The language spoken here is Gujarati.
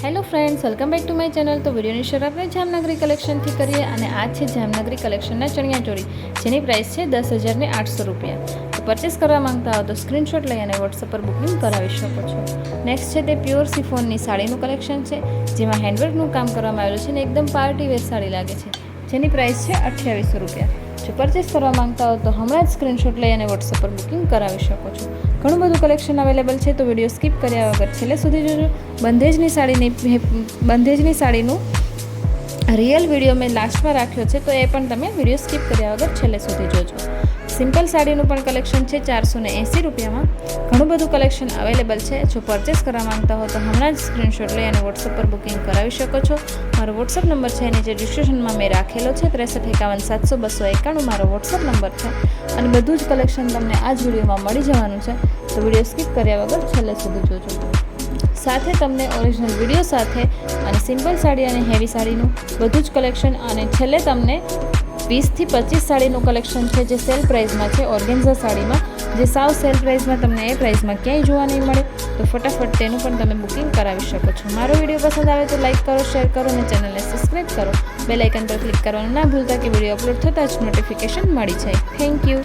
Hello friends, welcome back to my channel. તો વિડીયોની શરૂઆત આપણે જામનગરી કલેક્શનથી કરીએ અને આ છે જામનગરી કલેક્શનના ચણિયાચોળી, જેની પ્રાઇસ છે 10,800 રૂપિયા। તો પરચેસ કરવા માંગતા હો તો સ્ક્રીનશોટ લઈ અને વોટ્સઅપ પર બુકિંગ કરાવી શકો છો। નેક્સ્ટ છે તે પ્યોર સિફોનની સાડીનું કલેક્શન છે, જેમાં હેન્ડવર્કનું કામ કરવામાં આવેલું છે અને એકદમ પાર્ટી વેર સાડી લાગે છે, જેની પ્રાઇસ છે 2800 રૂપિયા। જો પરચેસ કરવા માંગતા હો તો હમણાં જ સ્ક્રીનશોટ લઈ અને વોટ્સઅપ પર બુકિંગ કરાવી શકો છો। ઘણું બધું કલેક્શન અવેલેબલ છે, તો વિડીયો સ્કીપ કર્યા વગર છેલ્લે સુધી જોજો। બંધેજની સાડીનું રિયલ વિડીયો મેં લાસ્ટમાં રાખ્યો છે, તો એ પણ તમે વિડીયો સ્કીપ કર્યા વગર છેલ્લે સુધી જોજો। સિમ્પલ સાડીનું પણ કલેક્શન છે 480 રૂપિયામાં। ઘણું બધું કલેક્શન અવેલેબલ છે। જો પરચેસ કરવા માંગતા હો તો હમણાં જ સ્ક્રીનશોટ લઈ અને વોટ્સઅપ પર બુકિંગ કરાવી શકો છો। મારો વોટ્સઅપ નંબર છે નીચે ડિસ્ક્રિપ્શનમાં મેં રાખેલો છે, 6351 700 291 મારો વોટ્સઅપ નંબર છે અને બધું જ કલેક્શન તમને આ જ વિડીયોમાં મળી જવાનું છે, તો વિડીયો સ્કીપ કર્યા વગર છેલ્લે સુધી જોજો। સાથે તમને ઓરિજિનલ વિડીયો સાથે અને સિમ્પલ સાડી અને હેવી સાડીનું બધું જ કલેક્શન અને છેલ્લે તમને 20 થી 25 સાડીનું કલેક્શન છે, જે સેલ પ્રાઇસમાં છે ઓર્ગેન્ઝા સાડીમાં, જે સાવ સેલ પ્રાઇસમાં તમને એ પ્રાઇસમાં ક્યાંય જોવા નહીં મળે, તો ફટાફટ તેનું પણ તમે બુકિંગ કરાવી શકો છો। મારો વિડીયો પસંદ આવે તો લાઇક કરો, શેર કરો અને ચેનલને સબસ્ક્રાઈબ કરો। બેલ આઇકન પર ક્લિક કરવાનું ના ભૂલતા કે વિડીયો અપલોડ થતાં જ નોટિફિકેશન મળી જાય। Thank you.